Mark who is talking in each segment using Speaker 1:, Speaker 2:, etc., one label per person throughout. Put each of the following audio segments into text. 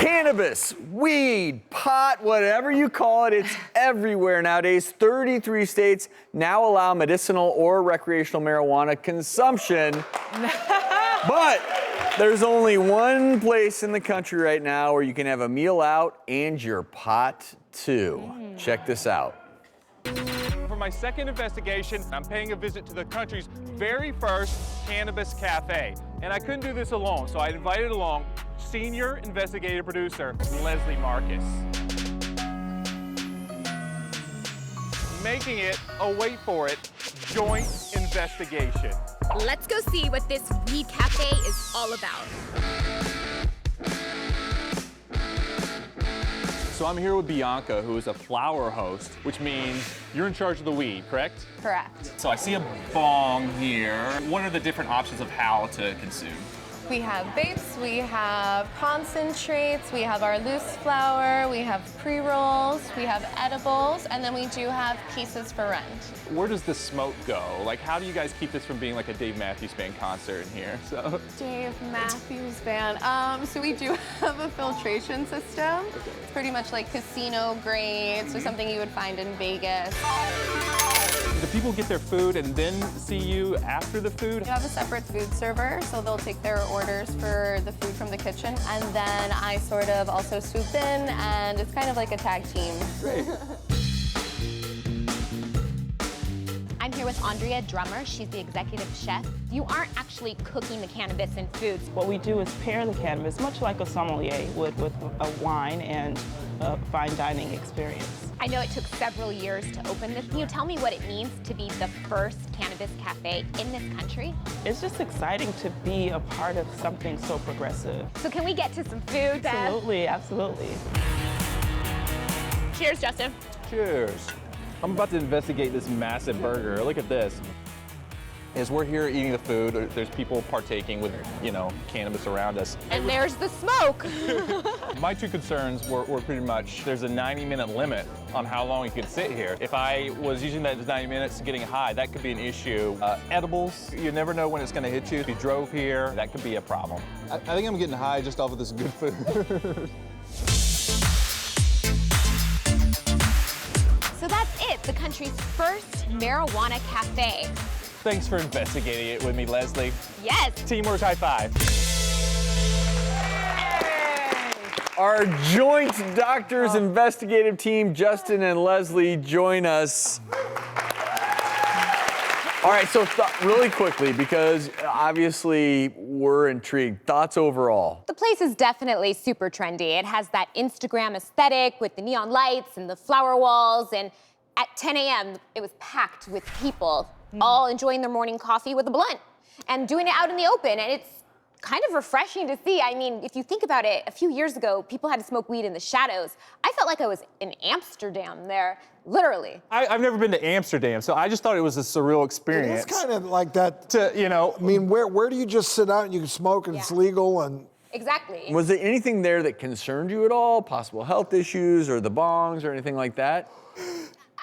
Speaker 1: Cannabis, weed, pot, whatever you call it, it's everywhere nowadays. 33 states now allow medicinal or recreational marijuana consumption. But there's only one place in the country right now where you can have a meal out and your pot too. Check this out.
Speaker 2: For my second investigation, I'm paying a visit to the country's very first Cannabis Cafe. And I couldn't do this alone, so I invited along senior investigative producer, Leslie Marcus. Making it, oh wait for it, joint investigation.
Speaker 3: Let's go see what this weed cafe is all about.
Speaker 2: So I'm here with Bianca, who is a flower host, which means you're in charge of the weed, correct?
Speaker 4: Correct.
Speaker 2: So I see a bong here. What are the different options of how to consume?
Speaker 4: We have vapes, we have concentrates, we have our loose flower, we have pre-rolls, we have edibles, and then we do have pieces for rent.
Speaker 2: Where does the smoke go? Like, how do you guys keep this from being like a Dave Matthews Band concert in here? So
Speaker 4: Dave Matthews Band. So we do have a filtration system. It's pretty much like casino grade, so something you would find in Vegas.
Speaker 2: do people get their food and then see you after the food?
Speaker 4: We have a separate food server, so they'll take their orders for the food from the kitchen, and then I sort of also swoop in, and it's kind of like a tag team.
Speaker 2: Great.
Speaker 3: I'm here with Andrea Drummer. She's the executive chef. You aren't actually cooking the cannabis in foods.
Speaker 5: What we do is pair the cannabis, much like a sommelier would with a wine and a fine dining experience.
Speaker 3: I know it took several years to open this. Can you tell me what it means to be the first cannabis cafe in this country?
Speaker 5: It's just exciting to be a part of something so progressive.
Speaker 3: So can we get to some food, Beth?
Speaker 5: Absolutely, absolutely.
Speaker 3: Cheers, Justin.
Speaker 2: Cheers. I'm about to investigate this massive burger. Look at this. As we're here eating the food, there's people partaking with, cannabis around us.
Speaker 3: And there's the smoke.
Speaker 2: My two concerns were pretty much, there's a 90-minute limit on how long you could sit here. If I was using that 90 minutes getting high, that could be an issue. Edibles, you never know when it's gonna hit you. If you drove here, that could be a problem.
Speaker 6: I think I'm getting high just off of this good food.
Speaker 3: So that's it, the country's first marijuana cafe.
Speaker 2: Thanks for investigating it with me, Leslie.
Speaker 3: Yes.
Speaker 2: Teamwork high five.
Speaker 1: Our joint doctors investigative team, Justin and Leslie, join us. All right, so really quickly, because obviously we're intrigued. Thoughts overall?
Speaker 3: The place is definitely super trendy. It has that Instagram aesthetic with the neon lights and the flower walls, and at 10 a.m. it was packed with people, all enjoying their morning coffee with a blunt and doing it out in the open, and it's kind of refreshing to see. I mean, if you think about it, a few years ago, people had to smoke weed in the shadows. I felt like I was in Amsterdam there, literally.
Speaker 2: I've never been to Amsterdam, so I just thought it was a surreal experience.
Speaker 7: It's kind of like that.
Speaker 2: To,
Speaker 7: I mean, where do you just sit out and you can smoke and it's legal and...
Speaker 3: Exactly.
Speaker 1: Was there anything there that concerned you at all? Possible health issues or the bongs or anything like that?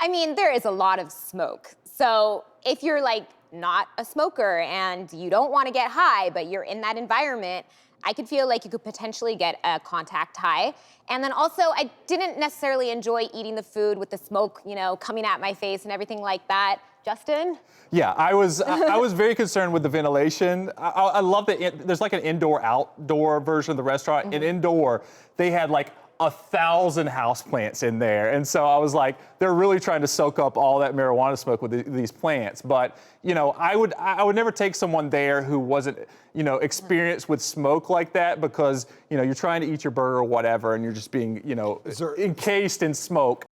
Speaker 3: I mean, there is a lot of smoke. So if you're like not a smoker and you don't want to get high, but you're in that environment, I could feel like you could potentially get a contact high. And then also, I didn't necessarily enjoy eating the food with the smoke, coming at my face and everything like that. Justin?
Speaker 2: Yeah, I was very concerned with the ventilation. I love that there's like an indoor-outdoor version of the restaurant.
Speaker 3: Mm-hmm.
Speaker 2: And indoor, they had like 1,000 houseplants in there. And so I was like, they're really trying to soak up all that marijuana smoke with these plants. But, I would never take someone there who wasn't, experienced with smoke like that, because, you're trying to eat your burger or whatever and you're just being, encased in smoke.